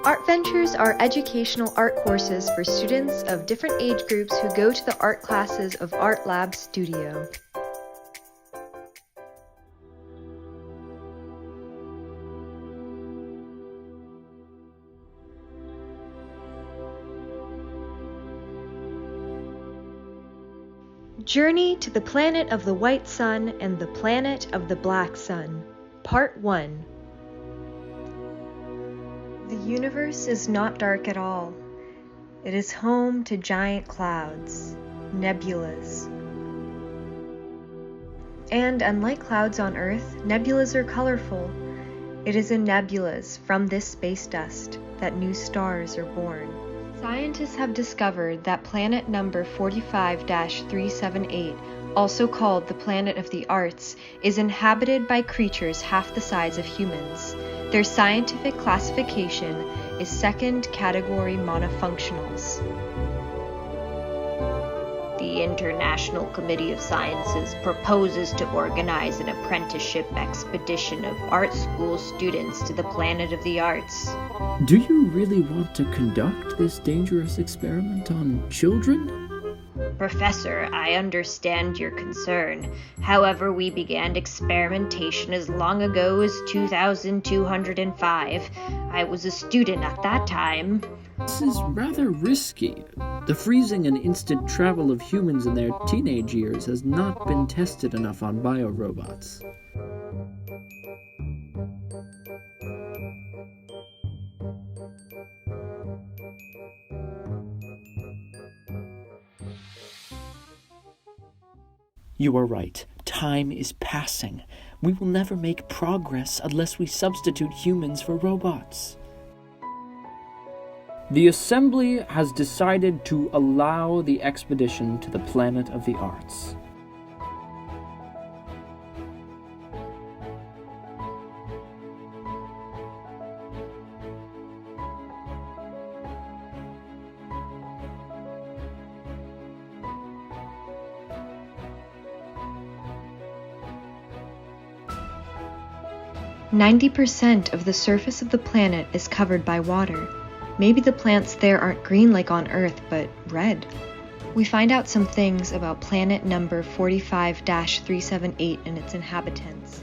Art Ventures are educational art courses for students of different age groups who go to the art classes of Art Lab Studio. Journey to the Planet of the White Sun and the Planet of the Black Sun, Part 1. The universe is not dark at all. It is home to giant clouds, nebulas. And unlike clouds on Earth, nebulas are colorful. It is in nebulas from this space dust that new stars are born. Scientists have discovered that planet number 45-378, also called the Planet of the Arts, is inhabited by creatures half the size of humans. Their scientific classification is second category monofunctionals. The International Committee of Sciences proposes to organize an apprenticeship expedition of art school students to the Planet of the Arts. Do you really want to conduct this dangerous experiment on children? Professor, I understand your concern. However, we began experimentation as long ago as 2205. I was a student at that time. This is rather risky. The freezing and instant travel of humans in their teenage years has not been tested enough on biorobots. You are right. Time is passing. We will never make progress unless we substitute humans for robots. The Assembly has decided to allow the expedition to the Planet of the Arts. "90% of the surface of the planet is covered by water. Maybe the plants there aren't green like on Earth, but red." We find out some things about planet number 45-378 and its inhabitants.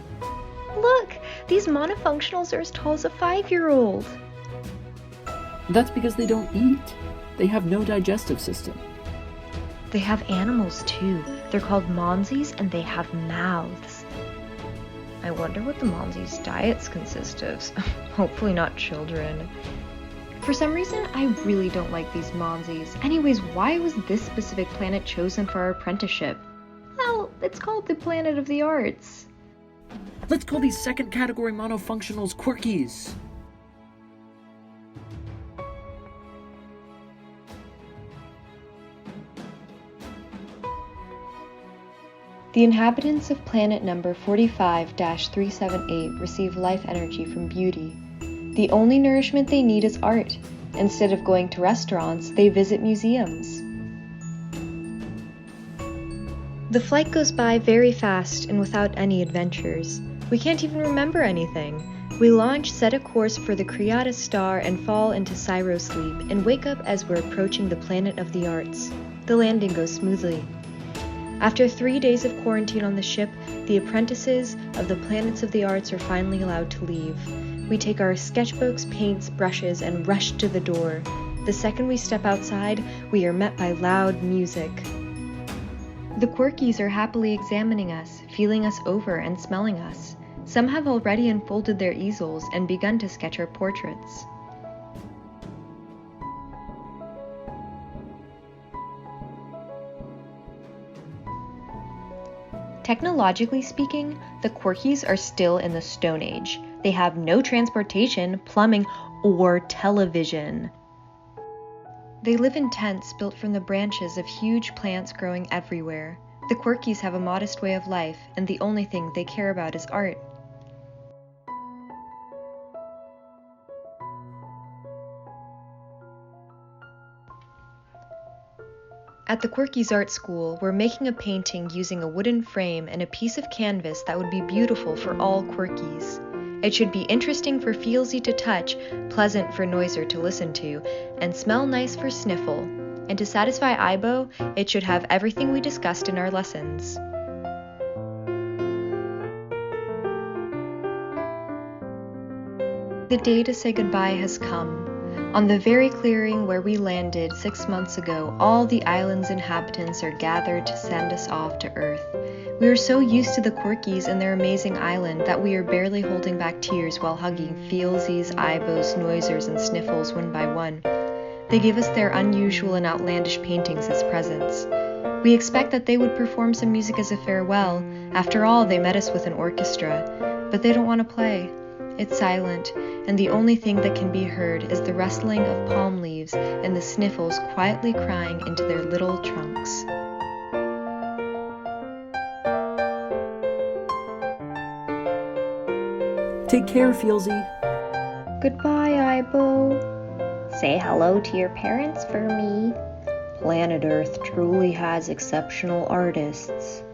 Look! These monofunctionals are as tall as a 5-year-old! That's because they don't eat. They have no digestive system. They have animals too. They're called monzes and they have mouths. I wonder what the monzes' diets consist of. Hopefully not children. For some reason, I really don't like these monzes. Anyways, why was this specific planet chosen for our apprenticeship? Well, it's called the Planet of the Arts. Let's call these second category monofunctionals quirkies. The inhabitants of planet number 45-378 receive life energy from beauty. The only nourishment they need is art. Instead of going to restaurants, they visit museums. The flight goes by very fast and without any adventures. We can't even remember anything. We launch, set a course for the Criada star, and fall into Cyrosleep, and wake up as we're approaching the Planet of the Arts. The landing goes smoothly. After 3 days of quarantine on the ship, the apprentices of the Planets of the Arts are finally allowed to leave. We take our sketchbooks, paints, brushes, and rush to the door. The second we step outside, we are met by loud music. The quirkies are happily examining us, feeling us over, and smelling us. Some have already unfolded their easels and begun to sketch our portraits. Technologically speaking, the quirkies are still in the Stone Age. They have no transportation, plumbing, or television. They live in tents built from the branches of huge plants growing everywhere. The quirkies have a modest way of life, and the only thing they care about is art. At the Quirkies Art School, we're making a painting using a wooden frame and a piece of canvas that would be beautiful for all Quirkies. It should be interesting for Feelsy to touch, pleasant for Noiser to listen to, and smell nice for Sniffle. And to satisfy Ibo, it should have everything we discussed in our lessons. The day to say goodbye has come. On the very clearing where we landed 6 months ago, all the island's inhabitants are gathered to send us off to Earth. We are so used to the Quirkies and their amazing island that we are barely holding back tears while hugging Feelsies, Ibos, Noisers, and Sniffles one by one. They give us their unusual and outlandish paintings as presents. We expect that they would perform some music as a farewell. After all, they met us with an orchestra. But they don't want to play. It's silent, and the only thing that can be heard is the rustling of palm leaves and the Sniffles quietly crying into their little trunks. Take care, Feelsy. Goodbye, Ibo. Say hello to your parents for me. Planet Earth truly has exceptional artists.